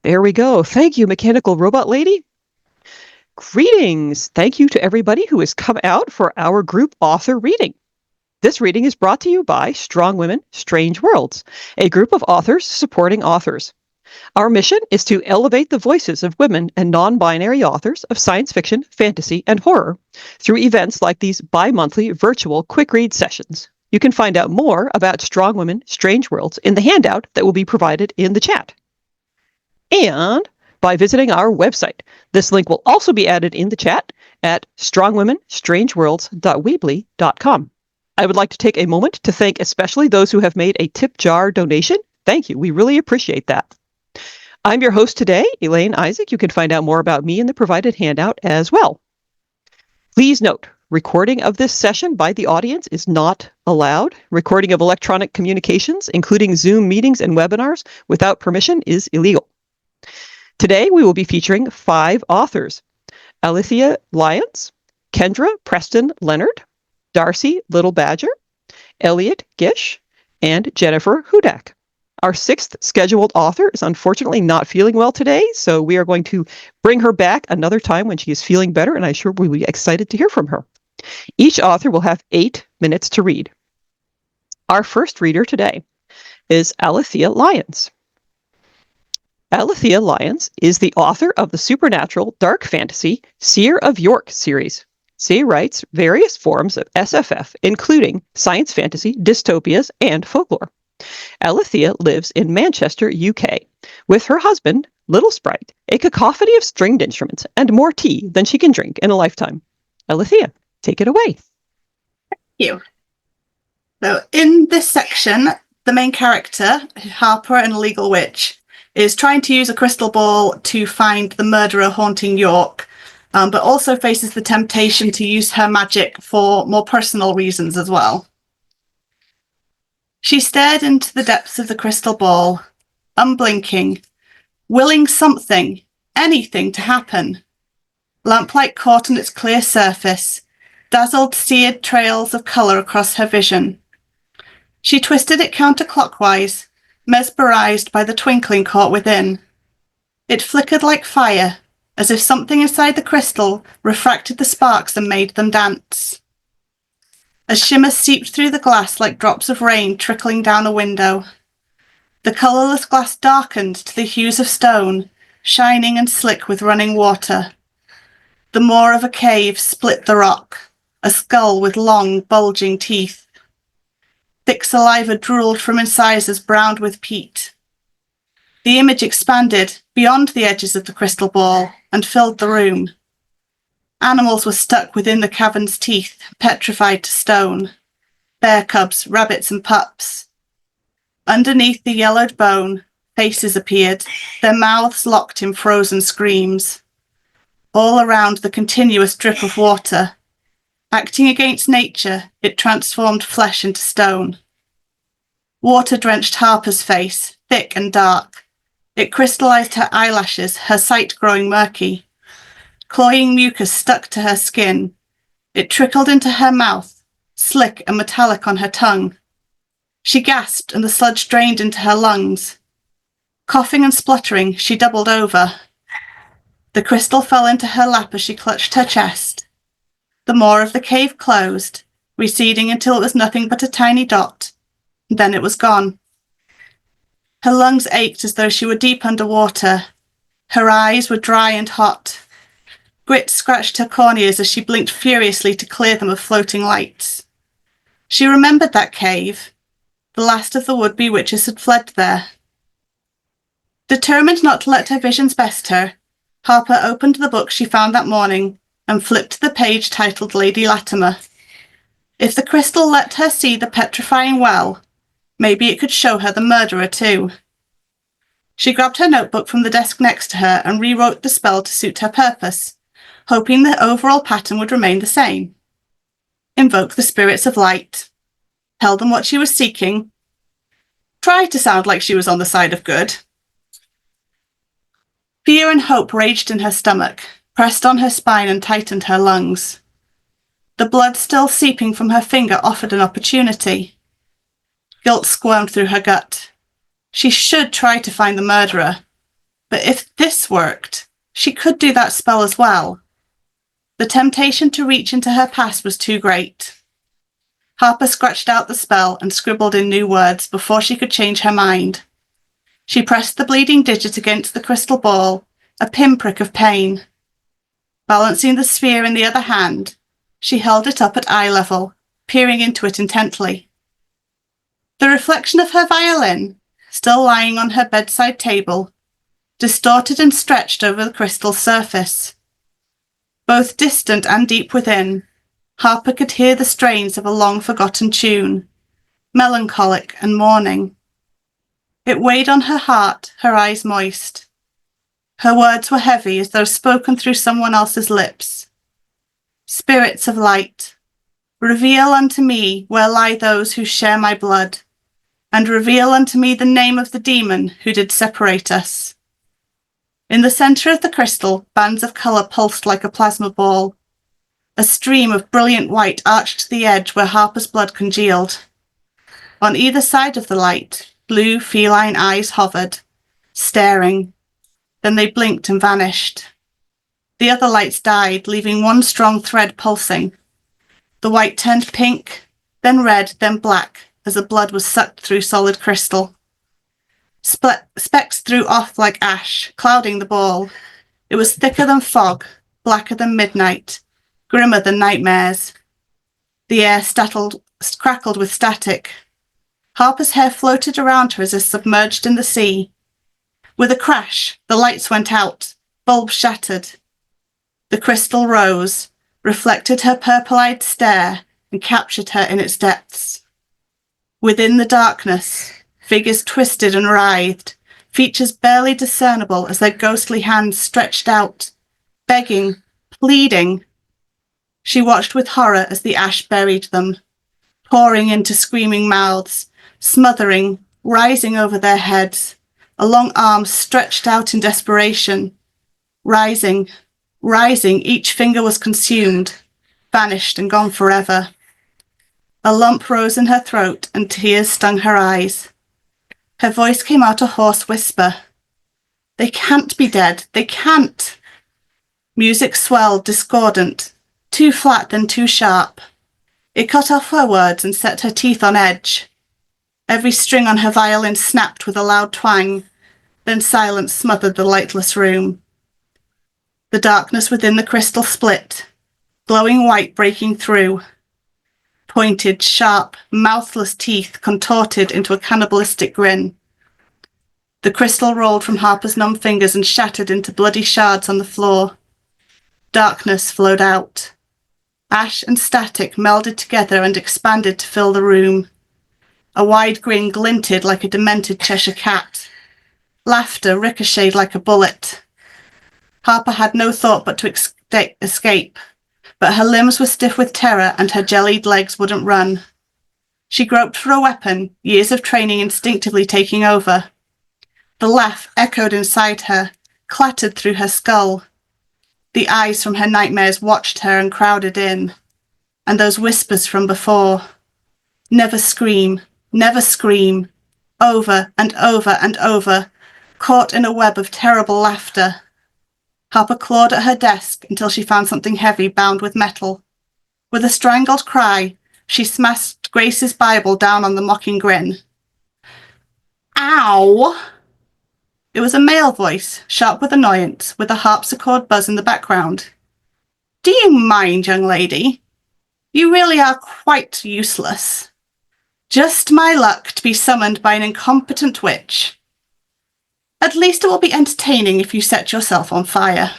There we go. Thank you, Mechanical Robot Lady. Greetings. Thank you to everybody who has come out for our group author reading. This reading is brought to you by Strong Women, Strange Worlds, a group of authors supporting authors. Our mission is to elevate the voices of women and non-binary authors of science fiction, fantasy, and horror through events like these bi-monthly virtual quick read sessions. You can find out more about Strong Women, Strange Worlds in the handout that will be provided in the chat. And by visiting our website. This link will also be added in the chat at strongwomenstrangeworlds.weebly.com. I would like to take a moment to thank especially those who have made a tip jar donation. Thank you. We really appreciate that. I'm your host today, Elaine Isaak. You can find out more about me in the provided handout as well. Please note, recording of this session by the audience is not allowed. Recording of electronic communications, including Zoom meetings and webinars, without permission is illegal. Today, we will be featuring 5 authors: Alethea Lyons, Kendra, Preston, Leonard, Darcie, Little Badger, Elliott Gish, and Jennifer Hudak. Our 6th scheduled author is unfortunately not feeling well today, so we are going to bring her back another time when she is feeling better, and I'm sure we'll be excited to hear from her. Each author will have 8 minutes to read. Our first reader today is Alethea Lyons. Alethea Lyons is the author of the supernatural dark fantasy Seer of York series. She writes various forms of SFF, including science fantasy, dystopias, and folklore. Alethea lives in Manchester, UK, with her husband, Little Sprite, a cacophony of stringed instruments, and more tea than she can drink in a lifetime. Alethea, take it away. Thank you. So in this section, the main character, Harper, an illegal witch, is trying to use a crystal ball to find the murderer haunting York, but also faces the temptation to use her magic for more personal reasons as well. She stared into the depths of the crystal ball, unblinking, willing something, anything to happen. Lamplight caught on its clear surface, dazzled seared trails of colour across her vision. She twisted it counterclockwise, mesmerized by the twinkling caught within. It flickered like fire, as if something inside the crystal refracted the sparks and made them dance. A shimmer seeped through the glass like drops of rain trickling down a window. The colourless glass darkened to the hues of stone, shining and slick with running water. The maw of a cave split the rock, a skull with long, bulging teeth. Thick saliva drooled from incisors browned with peat. The image expanded beyond the edges of the crystal ball and filled the room. Animals were stuck within the cavern's teeth, petrified to stone. Bear cubs, rabbits, and pups. Underneath the yellowed bone, faces appeared, their mouths locked in frozen screams. All around the continuous drip of water. Acting against nature, it transformed flesh into stone. Water drenched Harper's face, thick and dark. It crystallized her eyelashes, her sight growing murky. Cloying mucus stuck to her skin. It trickled into her mouth, slick and metallic on her tongue. She gasped and the sludge drained into her lungs. Coughing and spluttering, she doubled over. The crystal fell into her lap as she clutched her chest. The maw of the cave closed, receding until it was nothing but a tiny dot. Then it was gone. Her lungs ached as though she were deep underwater. Her eyes were dry and hot. Grit scratched her corneas as she blinked furiously to clear them of floating lights. She remembered that cave. The last of the would-be witches had fled there. Determined not to let her visions best her, Harper opened the book she found that morning and flipped to the page titled Lady Latimer. If the crystal let her see the petrifying well, maybe it could show her the murderer too. She grabbed her notebook from the desk next to her and rewrote the spell to suit her purpose, hoping the overall pattern would remain the same. Invoke the spirits of light. Tell them what she was seeking. Try to sound like she was on the side of good. Fear and hope raged in her stomach, pressed on her spine and tightened her lungs. The blood still seeping from her finger offered an opportunity. Guilt squirmed through her gut. She should try to find the murderer, But if this worked, she could do that spell as well. The temptation to reach into her past was too great. Harper scratched out the spell and scribbled in new words before she could change her mind. She pressed the bleeding digit against the crystal ball, a pinprick of pain. Balancing the sphere in the other hand, she held it up at eye level, peering into it intently. The reflection of her violin, still lying on her bedside table, distorted and stretched over the crystal surface. Both distant and deep within, Harper could hear the strains of a long-forgotten tune, melancholic and mourning. It weighed on her heart, her eyes moist. Her words were heavy as though spoken through someone else's lips. Spirits of light, reveal unto me where lie those who share my blood, and reveal unto me the name of the demon who did separate us. In the centre of the crystal, bands of colour pulsed like a plasma ball. A stream of brilliant white arched to the edge where Harper's blood congealed. On either side of the light, blue feline eyes hovered, staring. Then they blinked and vanished. The other lights died, leaving one strong thread pulsing. The white turned pink, then red, then black, as the blood was sucked through solid crystal. Specks threw off like ash, clouding the ball. It was thicker than fog, blacker than midnight, grimmer than nightmares. The air crackled with static. Harper's hair floated around her as if submerged in the sea. With a crash, the lights went out, bulbs shattered. The crystal rose, reflected her purple-eyed stare, and captured her in its depths. Within the darkness, figures twisted and writhed, features barely discernible as their ghostly hands stretched out, begging, pleading. She watched with horror as the ash buried them, pouring into screaming mouths, smothering, rising over their heads, a long arm stretched out in desperation. Rising, each finger was consumed, vanished and gone forever. A lump rose in her throat and tears stung her eyes. Her voice came out a hoarse whisper. They can't be dead, they can't. Music swelled, discordant, too flat then too sharp. It cut off her words and set her teeth on edge. Every string on her violin snapped with a loud twang, then silence smothered the lightless room. The darkness within the crystal split, glowing white breaking through. Pointed, sharp, mouthless teeth contorted into a cannibalistic grin. The crystal rolled from Harper's numb fingers and shattered into bloody shards on the floor. Darkness flowed out. Ash and static melded together and expanded to fill the room. A wide grin glinted like a demented Cheshire cat. Laughter ricocheted like a bullet. Harper had no thought but to escape, but her limbs were stiff with terror and her jellied legs wouldn't run. She groped for a weapon, years of training instinctively taking over. The laugh echoed inside her, clattered through her skull. The eyes from her nightmares watched her and crowded in. And those whispers from before. Never scream, over and over and over, caught in a web of terrible laughter. Harper clawed at her desk until she found something heavy bound with metal. With a strangled cry, she smashed Grace's Bible down on the mocking grin. Ow! It was a male voice, sharp with annoyance, with a harpsichord buzz in the background. Do you mind, young lady? You really are quite useless. Just my luck to be summoned by an incompetent witch. At least it will be entertaining if you set yourself on fire.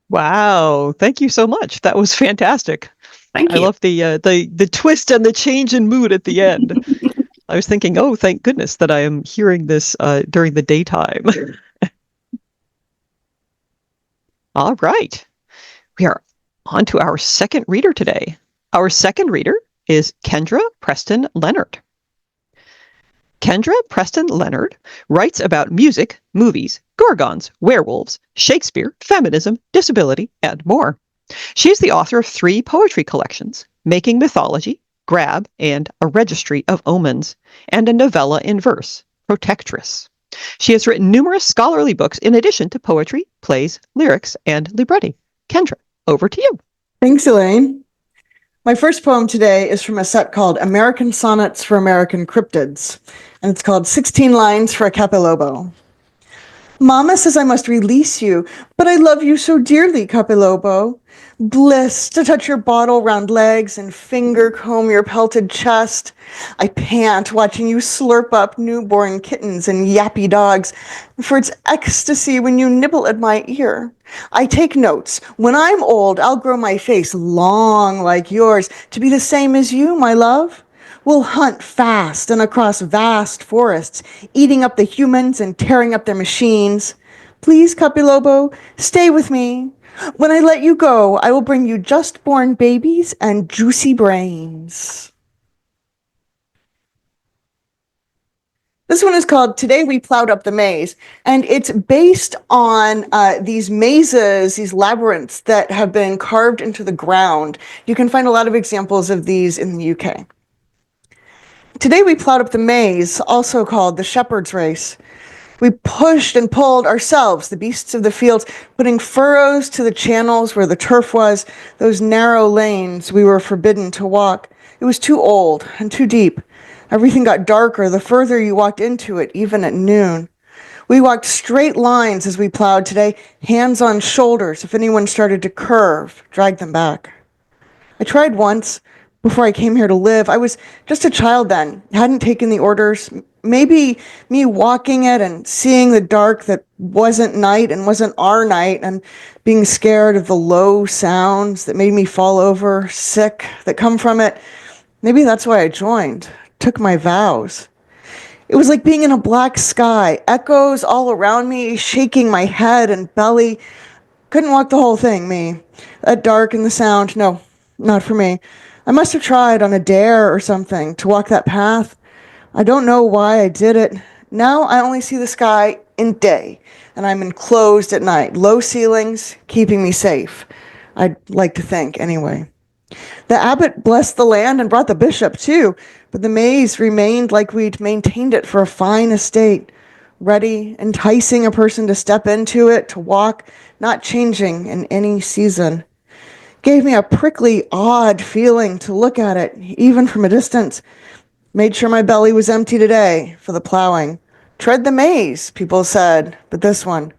Wow, thank you so much. That was fantastic. Thank you. I love the twist and the change in mood at the end. I was thinking, oh, thank goodness that I am hearing this during the daytime. All right. We are on to our second reader today. Our second reader is Kendra Preston Leonard. Kendra Preston Leonard writes about music, movies, gorgons, werewolves, Shakespeare, feminism, disability, and more. She is the author of 3 poetry collections, Making Mythology, Grab, and A Registry of Omens, and a novella in verse, Protectress. She has written numerous scholarly books in addition to poetry, plays, lyrics, and libretti. Kendra, over to you. Thanks, Elaine. My first poem today is from a set called American Sonnets for American Cryptids, and it's called 16 Lines for a Capilobo. Mama says I must release you, but I love you so dearly, Capilobo. Bliss to touch your bottle-round legs and finger comb your pelted chest. I pant watching you slurp up newborn kittens and yappy dogs, for it's ecstasy when you nibble at my ear. I take notes. When I'm old, I'll grow my face long like yours to be the same as you, my love. We'll hunt fast and across vast forests, eating up the humans and tearing up their machines. Please, Capilobo, stay with me. When I let you go, I will bring you just-born babies and juicy brains. This one is called Today We Plowed Up the Maze, and it's based on these mazes, these labyrinths that have been carved into the ground. You can find a lot of examples of these in the UK. Today we plowed up the maze, also called the shepherd's race. We pushed and pulled ourselves, the beasts of the fields, putting furrows to the channels where the turf was, those narrow lanes we were forbidden to walk. It was too old and too deep. Everything got darker the further you walked into it, even at noon. We walked straight lines as we plowed today, hands on shoulders. If anyone started to curve, drag them back. I tried once. Before I came here to live, I was just a child then, hadn't taken the orders. Maybe me walking it and seeing the dark that wasn't night and wasn't our night, and being scared of the low sounds that made me fall over, sick, that come from it. Maybe that's why I joined, took my vows. It was like being in a black sky, echoes all around me, shaking my head and belly. Couldn't walk the whole thing, me. That dark and the sound, no, not for me. I must have tried on a dare or something to walk that path. I don't know why I did it. Now I only see the sky in day, and I'm enclosed at night. Low ceilings, keeping me safe. I'd like to think, anyway. The abbot blessed the land and brought the bishop, too, but the maze remained like we'd maintained it for a fine estate, ready, enticing a person to step into it, to walk, not changing in any season. Gave me a prickly, odd feeling to look at it, even from a distance. Made sure my belly was empty today for the plowing. Tread the maze, people said, but this one,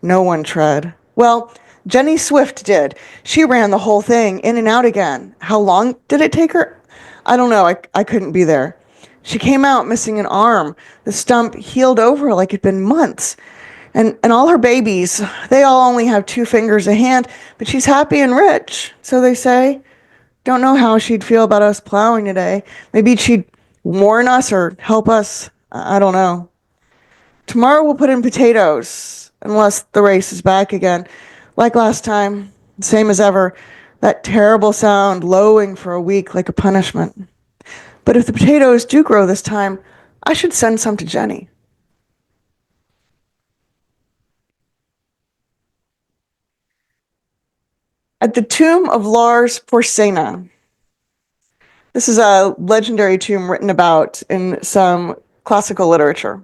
no one tread. Well, Jenny Swift did. She ran the whole thing in and out again. How long did it take her? I don't know. I couldn't be there. She came out missing an arm. The stump healed over like it'd been months. And all her babies, they all only have 2 fingers a hand, but she's happy and rich, so they say. Don't know how she'd feel about us plowing today. Maybe she'd warn us or help us. I don't know. Tomorrow we'll put in potatoes, unless the race is back again. Like last time, same as ever, that terrible sound lowing for a week like a punishment. But if the potatoes do grow this time, I should send some to Jenny. At the tomb of Lars Porsena. This is a legendary tomb written about in some classical literature.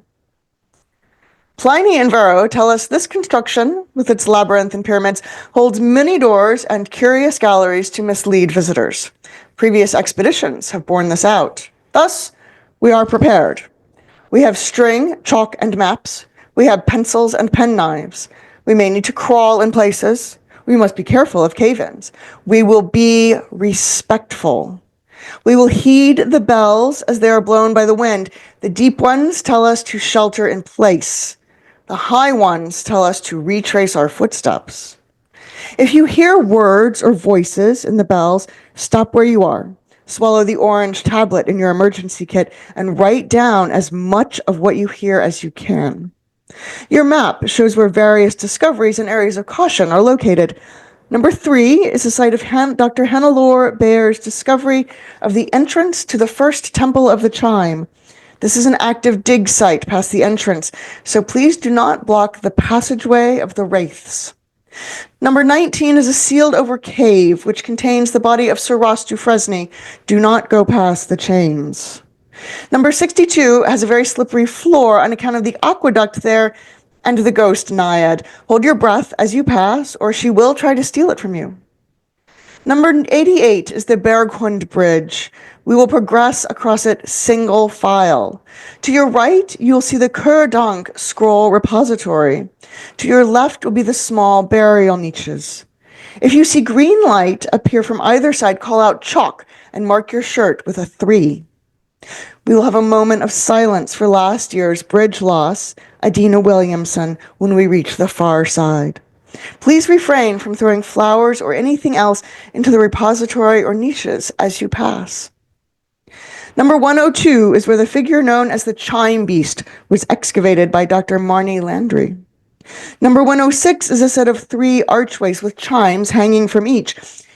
Pliny and Varro tell us this construction, with its labyrinth and pyramids, holds many doors and curious galleries to mislead visitors. Previous expeditions have borne this out. Thus, we are prepared. We have string, chalk, and maps. We have pencils and penknives. We may need to crawl in places. We must be careful of cave-ins. We will be respectful. We will heed the bells as they are blown by the wind. The deep ones tell us to shelter in place. The high ones tell us to retrace our footsteps. If you hear words or voices in the bells, stop where you are. Swallow the orange tablet in your emergency kit and write down as much of what you hear as you can. Your map shows where various discoveries and areas of caution are located. Number 3 is the site of Dr. Hannelore Bayer's discovery of the entrance to the first temple of the chime. This is an active dig site past the entrance, so please do not block the passageway of the wraiths. Number 19 is a sealed over cave, which contains the body of Sir Ross Dufresne. Do not go past the chains. Number 62 has a very slippery floor on account of the aqueduct there and the ghost naiad. Hold your breath as you pass, or she will try to steal it from you. Number 88 is the Berghund Bridge. We will progress across it single file. To your right, you'll see the Kurdonk scroll repository. To your left will be the small burial niches. If you see green light appear from either side, call out chalk and mark your shirt with a 3. We will have a moment of silence for last year's bridge loss, Adina Williamson, when we reach the far side. Please refrain from throwing flowers or anything else into the repository or niches as you pass. Number 102 is where the figure known as the Chime Beast was excavated by Dr. Marnie Landry. Number 106 is a set of 3 archways with chimes hanging from each.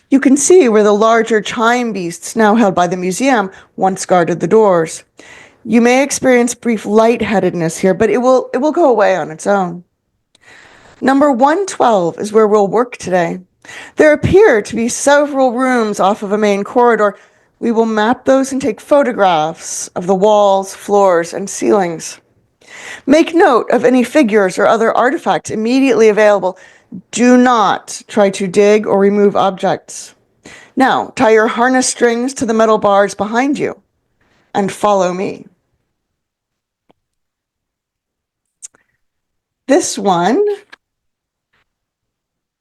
You can see where the larger chime beasts, now held by the museum, once guarded the doors. You may experience brief lightheadedness here, but it will go away on its own. Number 112 is where we'll work today. There appear to be several rooms off of a main corridor. We will map those and take photographs of the walls, floors, and ceilings. Make note of any figures or other artifacts immediately available. Do not try to dig or remove objects. Now, tie your harness strings to the metal bars behind you and follow me. This one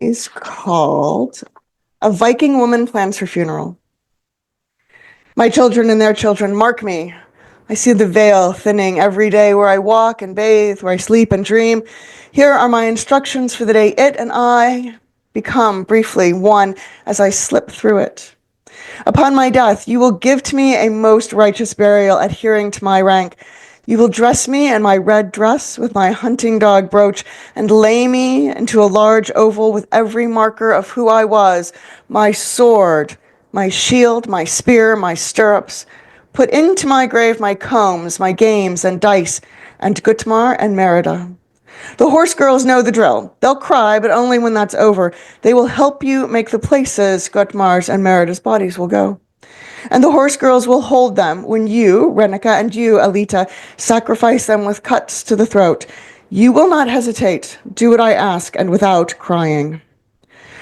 is called A Viking Woman Plans Her Funeral. My children and their children, mark me. I see the veil thinning every day where I walk and bathe, where I sleep and dream. Here are my instructions for the day it and I become briefly one as I slip through it. Upon my death, you will give to me a most righteous burial adhering to my rank. You will dress me in my red dress with my hunting dog brooch and lay me into a large oval with every marker of who I was, my sword, my shield, my spear, my stirrups. Put into my grave my combs, my games and dice, and Gutmar and Merida. The horse girls know the drill. They'll cry, but only when that's over. They will help you make the places Gutmar's and Merida's bodies will go. And the horse girls will hold them when you, Renica, and you, Alita, sacrifice them with cuts to the throat. You will not hesitate. Do what I ask, and without crying.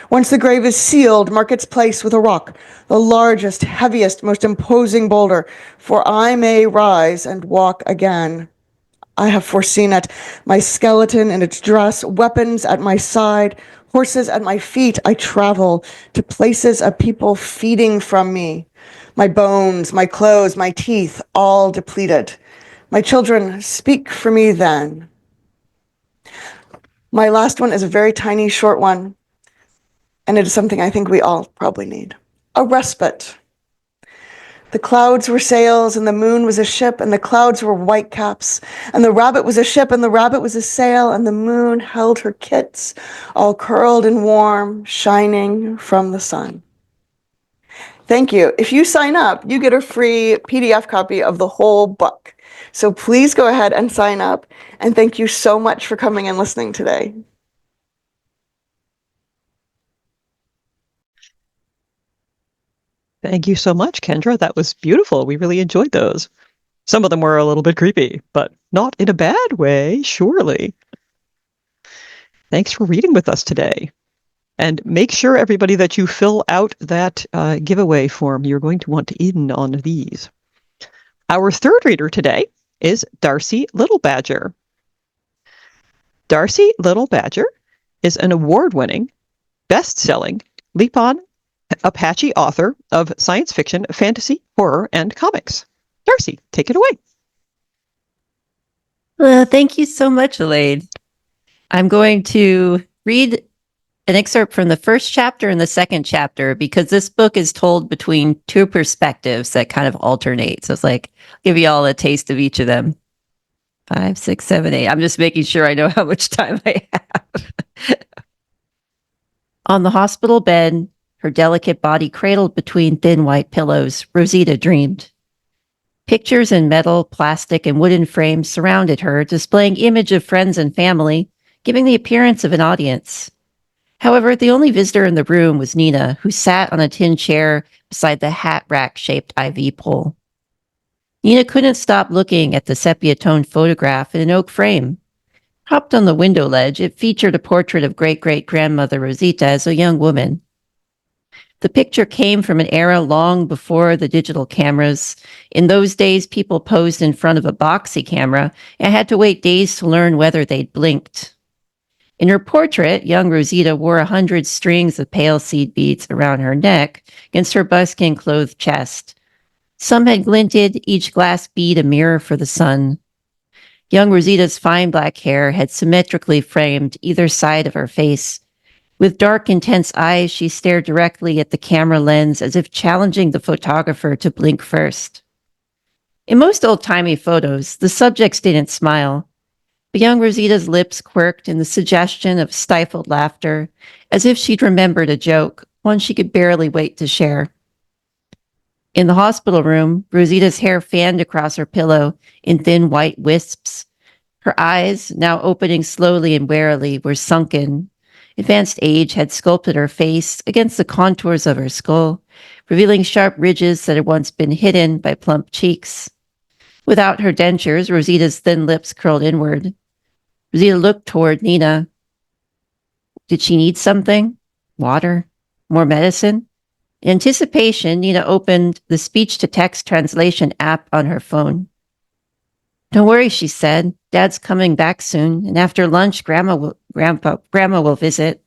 Once the grave is sealed, mark its place with a rock, the largest, heaviest, most imposing boulder, for I may rise and walk again. I have foreseen it, my skeleton in its dress, weapons at my side, horses at my feet. I travel to places of people feeding from me. My bones, my clothes, my teeth, all depleted. My children, speak for me then. My last one is a very tiny, short one. And it is something I think we all probably need. A respite. The clouds were sails, and the moon was a ship, and the clouds were whitecaps, and the rabbit was a ship, and the rabbit was a sail, and the moon held her kits, all curled and warm, shining from the sun. Thank you. If you sign up, you get a free PDF copy of the whole book. So please go ahead and sign up, and thank you so much for coming and listening today. Thank you so much, Kendra. That was beautiful. We really enjoyed those. Some of them were a little bit creepy, but not in a bad way, surely. Thanks for reading with us today. And make sure, everybody, that you fill out that giveaway form. You're going to want to in on these. Our third reader today is Darcie Little Badger. Darcie Little Badger is an award-winning, best-selling Lipon Apache author of science fiction, fantasy, horror, and comics. Darcie, take it away. Well, thank you so much, Elaine. I'm going to read an excerpt from the first chapter and the second chapter because this book is told between 2 perspectives that kind of alternate. So it's like, give you all a taste of each of them. 5, 6, 7, 8. I'm just making sure I know how much time I have. On the hospital bed, her delicate body cradled between thin white pillows, Rosita dreamed. Pictures in metal, plastic, and wooden frames surrounded her, displaying image of friends and family, giving the appearance of an audience. However, the only visitor in the room was Nina, who sat on a tin chair beside the hat rack-shaped IV pole. Nina couldn't stop looking at the sepia-toned photograph in an oak frame. Propped on the window ledge, it featured a portrait of great-great-grandmother Rosita as a young woman. The picture came from an era long before the digital cameras. In those days, people posed in front of a boxy camera and had to wait days to learn whether they'd blinked. In her portrait, young Rosita wore 100 strings of pale seed beads around her neck against her buskin-clothed chest. Some had glinted, each glass bead a mirror for the sun. Young Rosita's fine black hair had symmetrically framed either side of her face. With dark, intense eyes, she stared directly at the camera lens as if challenging the photographer to blink first. In most old-timey photos, the subjects didn't smile. But young Rosita's lips quirked in the suggestion of stifled laughter, as if she'd remembered a joke, one she could barely wait to share. In the hospital room, Rosita's hair fanned across her pillow in thin white wisps. Her eyes, now opening slowly and warily, were sunken. Advanced age had sculpted her face against the contours of her skull, revealing sharp ridges that had once been hidden by plump cheeks. Without her dentures, Rosita's thin lips curled inward. Rosita looked toward Nina. Did she need something? Water? More medicine? In anticipation, Nina opened the speech-to-text translation app on her phone. Don't worry, she said. Dad's coming back soon, and after lunch, Grandma will visit.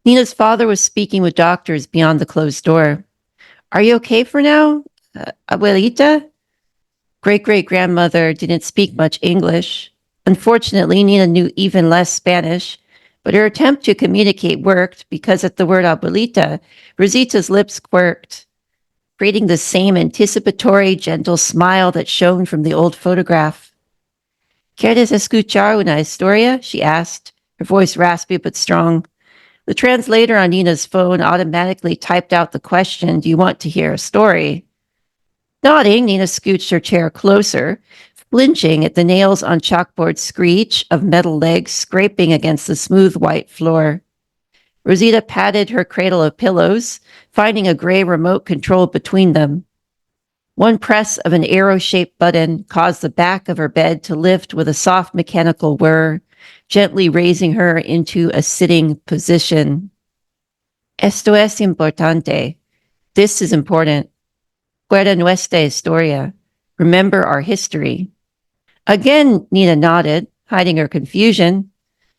Nina's father was speaking with doctors beyond the closed door. Are you okay for now, Abuelita? Great-great-grandmother didn't speak much English. Unfortunately, Nina knew even less Spanish, but her attempt to communicate worked because at the word abuelita, Rosita's lips quirked, creating the same anticipatory, gentle smile that shone from the old photograph. ¿Quieres escuchar una historia? She asked, her voice raspy but strong. The translator on Nina's phone automatically typed out the question, do you want to hear a story? Nodding, Nina scooched her chair closer, flinching at the nails on chalkboard screech of metal legs scraping against the smooth white floor. Rosita patted her cradle of pillows, finding a gray remote control between them. One press of an arrow-shaped button caused the back of her bed to lift with a soft mechanical whir, gently raising her into a sitting position. Esto es importante. This is important. Guarda nuestra historia. Remember our history. Again, Nina nodded, hiding her confusion.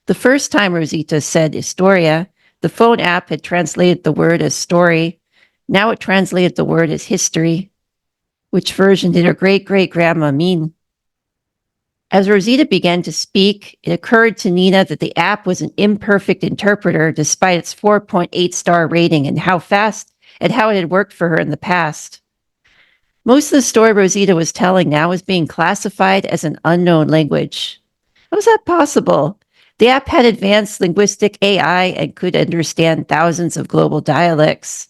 The first time Rosita said historia, the phone app had translated the word as story. Now it translated the word as history. Which version did her great-great-grandma mean? As Rosita began to speak, it occurred to Nina that the app was an imperfect interpreter despite its 4.8-star rating and how it had worked for her in the past. Most of the story Rosita was telling now was being classified as an unknown language. How was that possible? The app had advanced linguistic AI and could understand thousands of global dialects.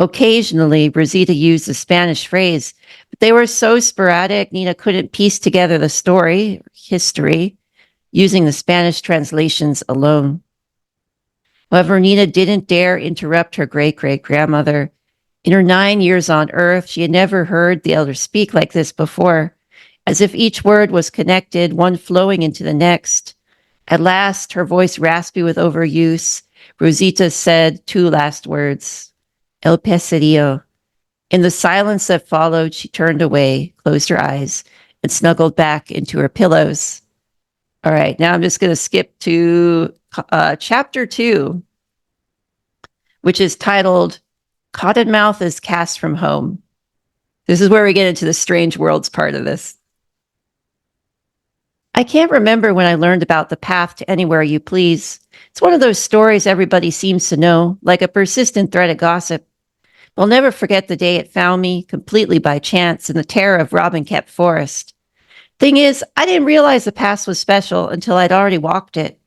Occasionally, Rosita used a Spanish phrase, but they were so sporadic, Nina couldn't piece together the story, history, using the Spanish translations alone. However, Nina didn't dare interrupt her great-great-grandmother. In her 9 years on Earth, she had never heard the elder speak like this before, as if each word was connected, one flowing into the next. At last, her voice raspy with overuse, Rosita said two last words, El Pesadillo. In the silence that followed, she turned away, closed her eyes, and snuggled back into her pillows. All right, now I'm just going to skip to chapter 2, which is titled Cottonmouth is Cast from Home. This is where we get into the strange worlds part of this. I can't remember when I learned about the path to anywhere you please. It's one of those stories everybody seems to know, like a persistent thread of gossip. I'll never forget the day it found me, completely by chance, in the terror of Robin-kept forest. Thing is, I didn't realize the path was special until I'd already walked it.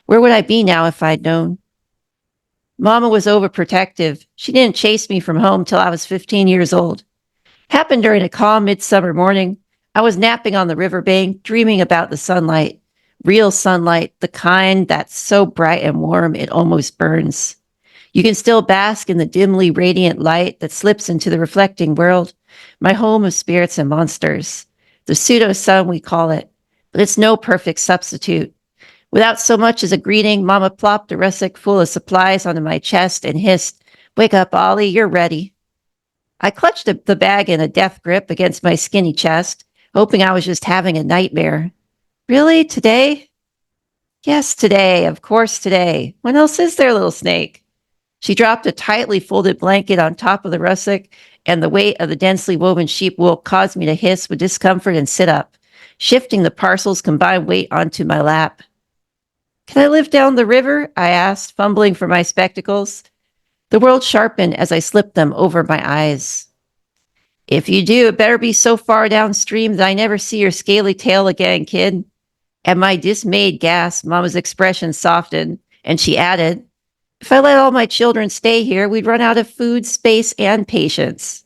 Where would I be now if I'd known? Mama was overprotective. She didn't chase me from home till I was 15 years old. Happened during a calm midsummer morning. I was napping on the riverbank, dreaming about the sunlight, Real sunlight, the kind that's so bright and warm it almost burns. You can still bask in the dimly radiant light that slips into the reflecting world, my home of spirits and monsters. The pseudo-sun, we call it, but it's no perfect substitute. Without so much as a greeting, Mama plopped a rustic full of supplies onto my chest and hissed, "Wake up, Ollie, you're ready." I clutched the bag in a death grip against my skinny chest, hoping I was just having a nightmare. Really? Today? Yes, today. Of course, today. When else is there, little snake? She dropped a tightly folded blanket on top of the rustic, and the weight of the densely woven sheep wool caused me to hiss with discomfort and sit up, shifting the parcel's combined weight onto my lap. Can I live down the river? I asked, fumbling for my spectacles. The world sharpened as I slipped them over my eyes. If you do, it better be so far downstream that I never see your scaly tail again, kid. At my dismayed gasp, Mama's expression softened, and she added, "If I let all my children stay here, we'd run out of food, space, and patience."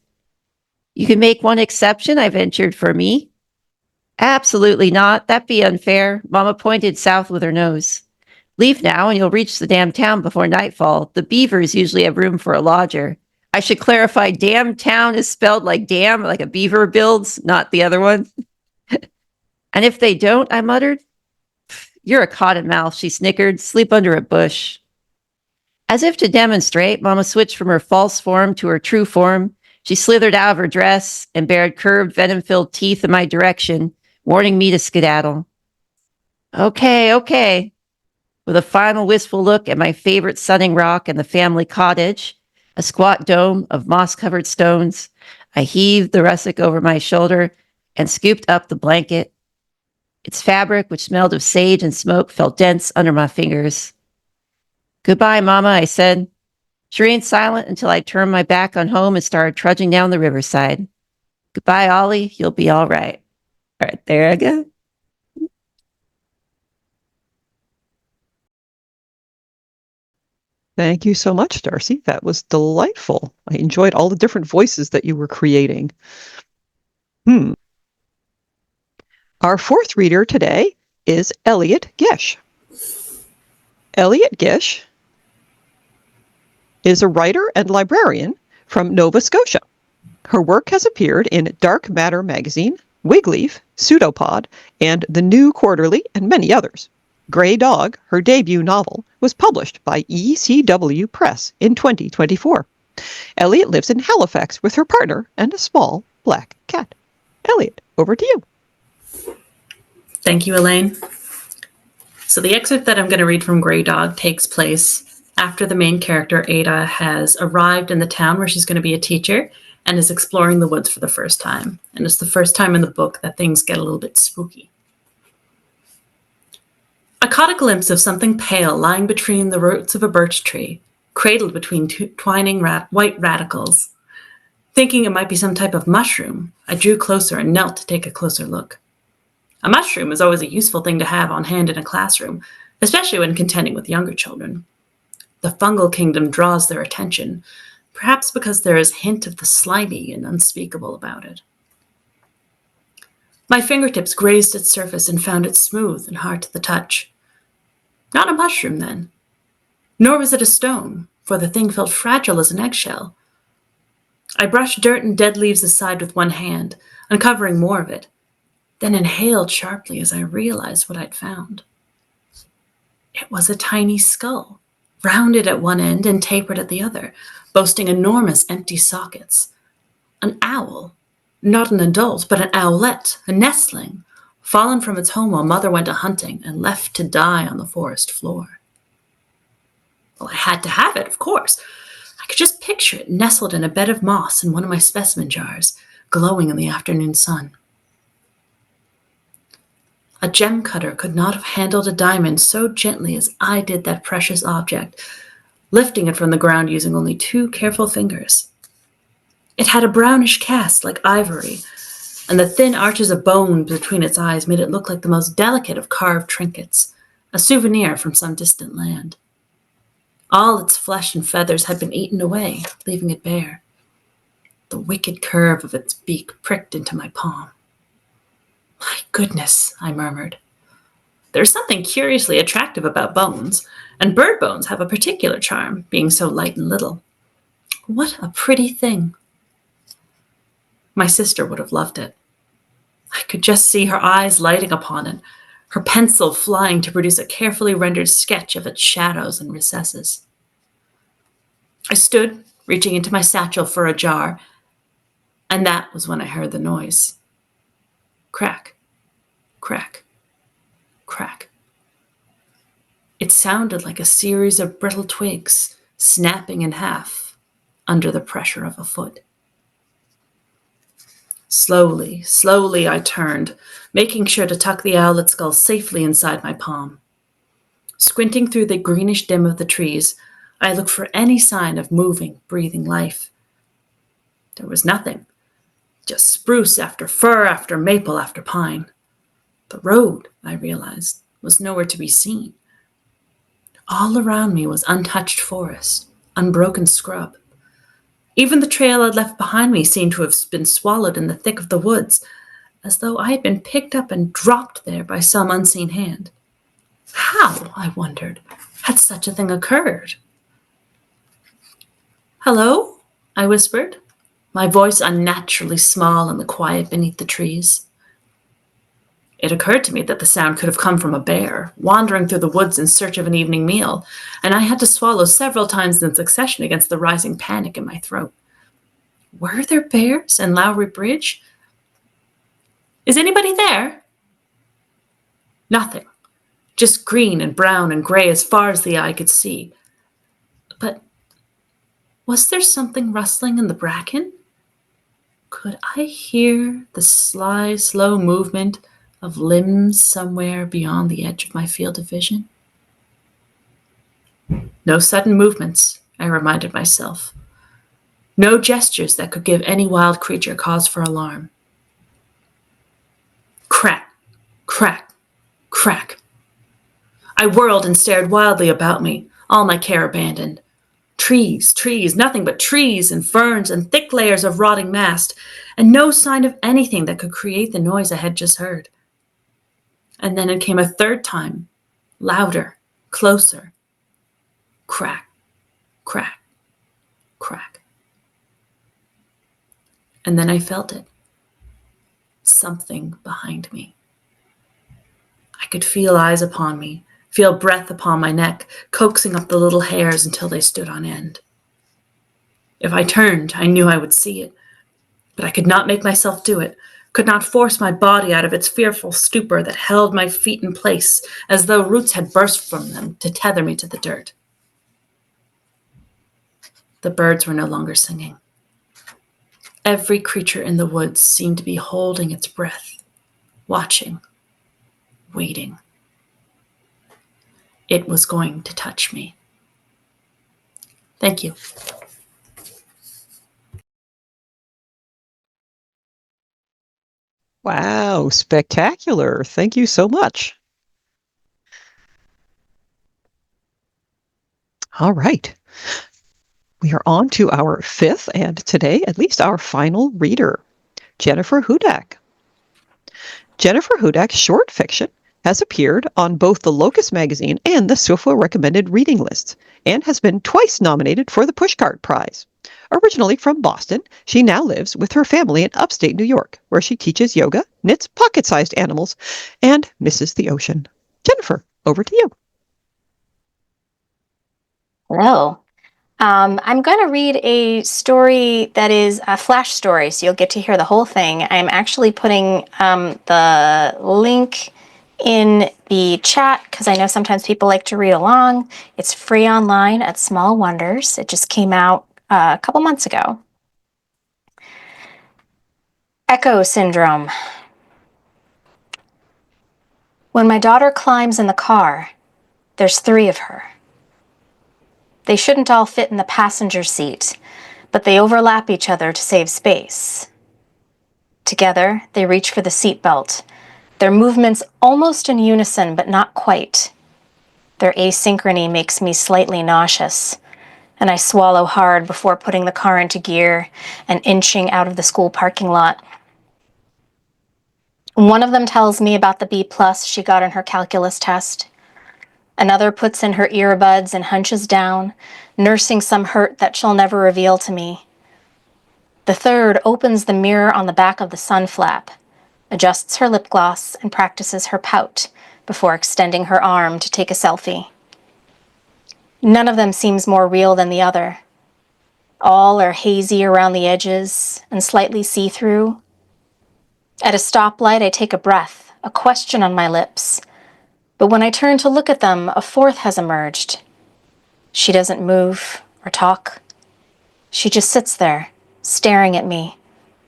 "You can make one exception," I ventured, "for me." "Absolutely not. That'd be unfair." Mama pointed south with her nose. "Leave now and you'll reach the damn town before nightfall. The beavers usually have room for a lodger." I should clarify, damn town is spelled like dam, like a beaver builds, not the other one. "And if they don't," I muttered. "You're a cottonmouth," she snickered. "Sleep under a bush." As if to demonstrate, Mama switched from her false form to her true form. She slithered out of her dress and bared curved, venom-filled teeth in my direction, warning me to skedaddle. Okay. With a final wistful look at my favorite sunning rock and the family cottage, a squat dome of moss-covered stones, I heaved the rustic over my shoulder and scooped up the blanket. Its fabric, which smelled of sage and smoke, felt dense under my fingers. "Goodbye, Mama," I said. She remained silent until I turned my back on home and started trudging down the riverside. "Goodbye, Ollie. You'll be all right." All right, there I go. Thank you so much, Darcie. That was delightful. I enjoyed all the different voices that you were creating. Our fourth reader today is Elliott Gish. Elliott Gish is a writer and librarian from Nova Scotia. Her work has appeared in Dark Matter magazine, Wigleaf, Pseudopod, and The New Quarterly, and many others. Grey Dog, her debut novel, was published by ECW Press in 2024. Elliott lives in Halifax with her partner and a small black cat. Elliott, over to you. Thank you, Elaine. So the excerpt that I'm going to read from Grey Dog takes place after the main character, Ada, has arrived in the town where she's going to be a teacher and is exploring the woods for the first time. And it's the first time in the book that things get a little bit spooky. I caught a glimpse of something pale lying between the roots of a birch tree, cradled between two twining white radicals. Thinking it might be some type of mushroom, I drew closer and knelt to take a closer look. A mushroom is always a useful thing to have on hand in a classroom, especially when contending with younger children. The fungal kingdom draws their attention, perhaps because there is a hint of the slimy and unspeakable about it. My fingertips grazed its surface and found it smooth and hard to the touch. Not a mushroom, then. Nor was it a stone, for the thing felt fragile as an eggshell. I brushed dirt and dead leaves aside with one hand, uncovering more of it, then inhaled sharply as I realized what I'd found. It was a tiny skull, rounded at one end and tapered at the other, boasting enormous empty sockets. An owl, not an adult, but an owlet, a nestling, fallen from its home while mother went a-hunting and left to die on the forest floor. Well, I had to have it, of course. I could just picture it nestled in a bed of moss in one of my specimen jars, glowing in the afternoon sun. A gem cutter could not have handled a diamond so gently as I did that precious object, lifting it from the ground using only 2 careful fingers. It had a brownish cast like ivory, and the thin arches of bone between its eyes made it look like the most delicate of carved trinkets, a souvenir from some distant land. All its flesh and feathers had been eaten away, leaving it bare. The wicked curve of its beak pricked into my palm. "My goodness," I murmured. There's something curiously attractive about bones, and bird bones have a particular charm, being so light and little. What a pretty thing. My sister would have loved it. I could just see her eyes lighting upon it, her pencil flying to produce a carefully rendered sketch of its shadows and recesses. I stood, reaching into my satchel for a jar, and that was when I heard the noise. Crack, crack, crack. It sounded like a series of brittle twigs snapping in half under the pressure of a foot. Slowly, slowly I turned, making sure to tuck the owlet skull safely inside my palm. Squinting through the greenish dim of the trees, I looked for any sign of moving, breathing life. There was nothing, just spruce after fir after maple after pine. The road, I realized, was nowhere to be seen. All around me was untouched forest, unbroken scrub. Even the trail I'd left behind me seemed to have been swallowed in the thick of the woods, as though I had been picked up and dropped there by some unseen hand. How, I wondered, had such a thing occurred? "Hello?" I whispered, my voice unnaturally small in the quiet beneath the trees. It occurred to me that the sound could have come from a bear, wandering through the woods in search of an evening meal, and I had to swallow several times in succession against the rising panic in my throat. Were there bears in Lowry Bridge? "Is anybody there?" Nothing. Just green and brown and gray as far as the eye could see. But was there something rustling in the bracken? Could I hear the sly, slow movement of limbs somewhere beyond the edge of my field of vision? No sudden movements, I reminded myself. No gestures that could give any wild creature cause for alarm. Crack, crack, crack. I whirled and stared wildly about me, all my care abandoned. Trees, trees, nothing but trees and ferns and thick layers of rotting mast, and no sign of anything that could create the noise I had just heard. And then it came a third time, louder, closer. Crack, crack, crack. And then I felt it. Something behind me. I could feel eyes upon me, feel breath upon my neck, coaxing up the little hairs until they stood on end. If I turned, I knew I would see it, but I could not make myself do it, could not force my body out of its fearful stupor that held my feet in place as though roots had burst from them to tether me to the dirt. The birds were no longer singing. Every creature in the woods seemed to be holding its breath, watching, waiting. It was going to touch me. Thank you. Wow, spectacular. Thank you so much. All right. We are on to our fifth, and today, at least our final reader, Jennifer Hudak. Jennifer Hudak's short fiction has appeared on both the Locust magazine and the SWFWA recommended reading lists, and has been twice nominated for the Pushcart Prize. Originally from Boston, she now lives with her family in upstate New York, where she teaches yoga, knits pocket-sized animals, and misses the ocean. Jennifer, over to you. Hello. I'm going to read a story that is a flash story, so you'll get to hear the whole thing. I'm actually putting the link in the chat because I know sometimes people like to read along. It's free online at Small Wonders. It just came out a couple months ago. Echo syndrome. When my daughter climbs in the car, there's 3 of her. They shouldn't all fit in the passenger seat, but they overlap each other to save space. Together, they reach for the seatbelt, their movements almost in unison, but not quite. Their asynchrony makes me slightly nauseous, and I swallow hard before putting the car into gear and inching out of the school parking lot. One of them tells me about the B+ she got in her calculus test. Another puts in her earbuds and hunches down, nursing some hurt that she'll never reveal to me. The third opens the mirror on the back of the sun flap, adjusts her lip gloss, and practices her pout before extending her arm to take a selfie. None of them seems more real than the other. All are hazy around the edges and slightly see-through. At a stoplight, I take a breath, a question on my lips. But when I turn to look at them, a fourth has emerged. She doesn't move or talk. She just sits there, staring at me,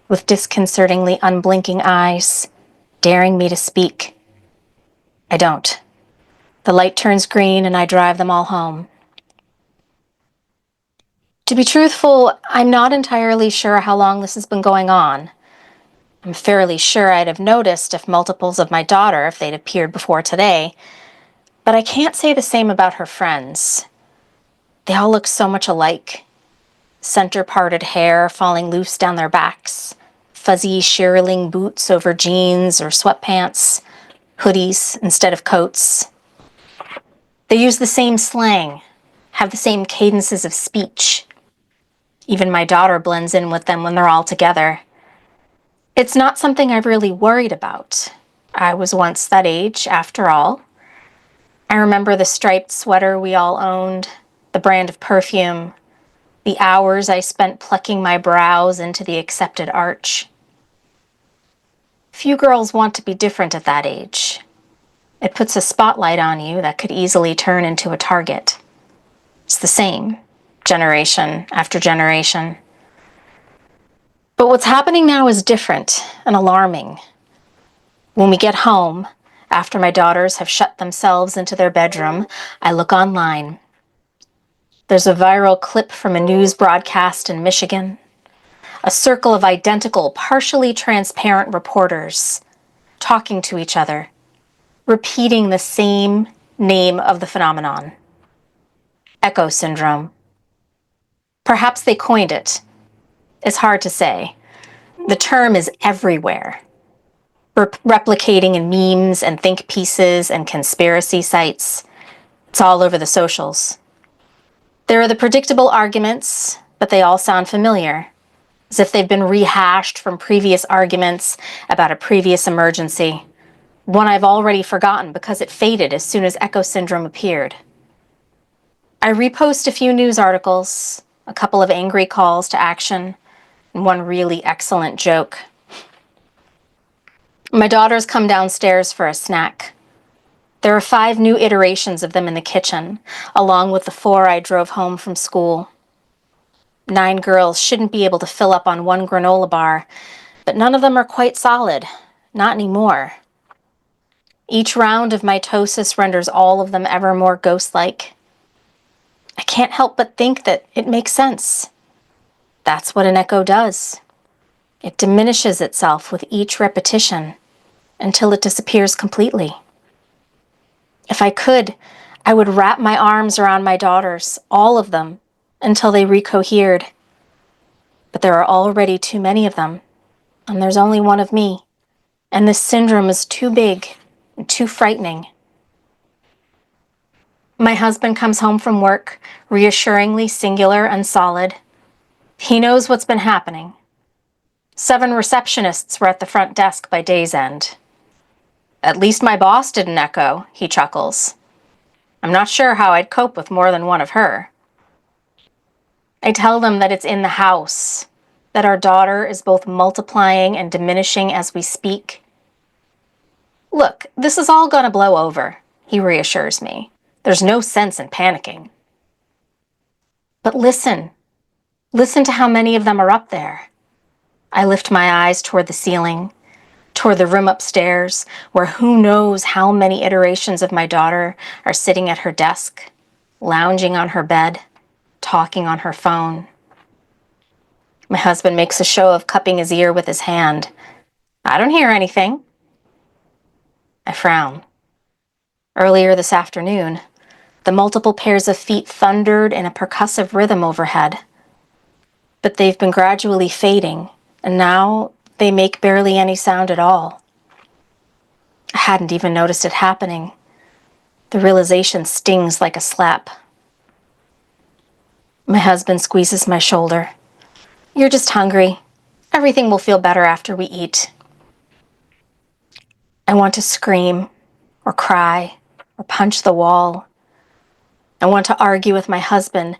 with disconcertingly unblinking eyes, daring me to speak. I don't. The light turns green and I drive them all home. To be truthful, I'm not entirely sure how long this has been going on. I'm fairly sure I'd have noticed if multiples of my daughter if they'd appeared before today, but I can't say the same about her friends. They all look so much alike. Center-parted hair falling loose down their backs, fuzzy shearling boots over jeans or sweatpants, hoodies instead of coats. They use the same slang, have the same cadences of speech. Even my daughter blends in with them when they're all together. It's not something I've really worried about. I was once that age, after all. I remember the striped sweater we all owned, the brand of perfume, the hours I spent plucking my brows into the accepted arch. Few girls want to be different at that age. It puts a spotlight on you that could easily turn into a target. It's the same, generation after generation. But what's happening now is different and alarming. When we get home, after my daughters have shut themselves into their bedroom, I look online. There's a viral clip from a news broadcast in Michigan. A circle of identical, partially transparent reporters talking to each other, repeating the same name of the phenomenon. Echo syndrome. Perhaps they coined it. It's hard to say. The term is everywhere. Replicating in memes and think pieces and conspiracy sites. It's all over the socials. There are the predictable arguments, but they all sound familiar, as if they've been rehashed from previous arguments about a previous emergency, one I've already forgotten because it faded as soon as echo syndrome appeared. I repost a few news articles, a couple of angry calls to action, and one really excellent joke. My daughters come downstairs for a snack. There are 5 new iterations of them in the kitchen, along with the 4 I drove home from school. 9 girls shouldn't be able to fill up on one granola bar, but none of them are quite solid. Not anymore. Each round of mitosis renders all of them ever more ghost-like. I can't help but think that it makes sense. That's what an echo does. It diminishes itself with each repetition until it disappears completely. If I could, I would wrap my arms around my daughters, all of them, until they recohered. But there are already too many of them, and there's only one of me, and this syndrome is too big and too frightening. My husband comes home from work, reassuringly singular and solid. He knows what's been happening. 7 receptionists were at the front desk by day's end. At least my boss didn't echo, he chuckles. I'm not sure how I'd cope with more than one of her. I tell them that it's in the house, that our daughter is both multiplying and diminishing as we speak. Look, this is all gonna blow over, he reassures me. There's no sense in panicking. But listen to how many of them are up there. I lift my eyes toward the ceiling, toward the room upstairs, where who knows how many iterations of my daughter are sitting at her desk, lounging on her bed, talking on her phone. My husband makes a show of cupping his ear with his hand. I don't hear anything. I frown. Earlier this afternoon, the multiple pairs of feet thundered in a percussive rhythm overhead. But they've been gradually fading, and now they make barely any sound at all. I hadn't even noticed it happening. The realization stings like a slap. My husband squeezes my shoulder. You're just hungry. Everything will feel better after we eat. I want to scream or cry or punch the wall. I want to argue with my husband,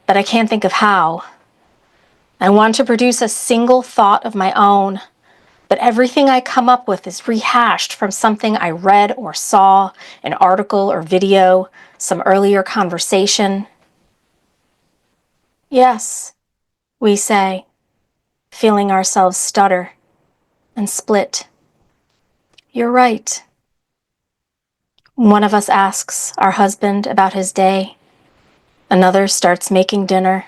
but I can't think of how. I want to produce a single thought of my own, but everything I come up with is rehashed from something I read or saw, an article or video, some earlier conversation. Yes, we say, feeling ourselves stutter and split. You're right. One of us asks our husband about his day. Another starts making dinner.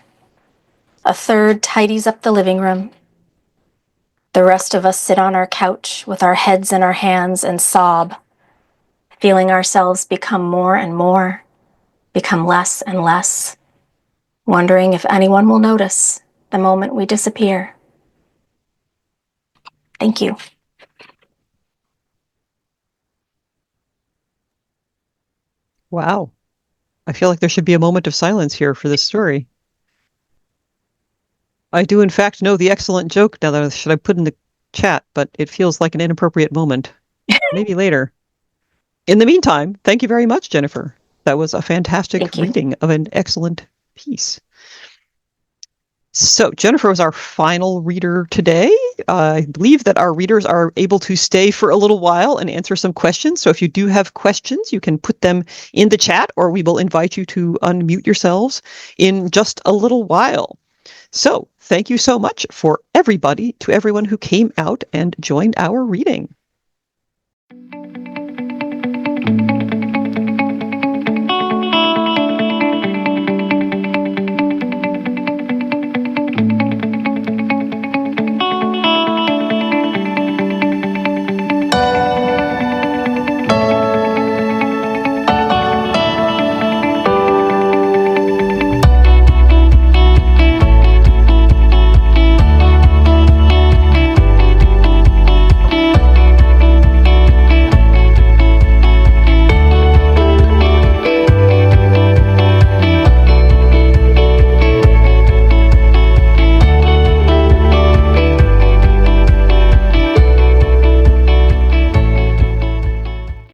A third tidies up the living room. The rest of us sit on our couch with our heads in our hands and sob, feeling ourselves become more and more, become less and less, wondering if anyone will notice the moment we disappear. Thank you. Wow. I feel like there should be a moment of silence here for this story. I do, in fact, know the excellent joke now that should I put in the chat, but it feels like an inappropriate moment. Maybe later. In the meantime, thank you very much, Jennifer. That was a fantastic reading of an excellent piece. So Jennifer was our final reader today. I believe that our readers are able to stay for a little while and answer some questions. So if you do have questions, you can put them in the chat, or we will invite you to unmute yourselves in just a little while. So thank you so much to everyone who came out and joined our reading.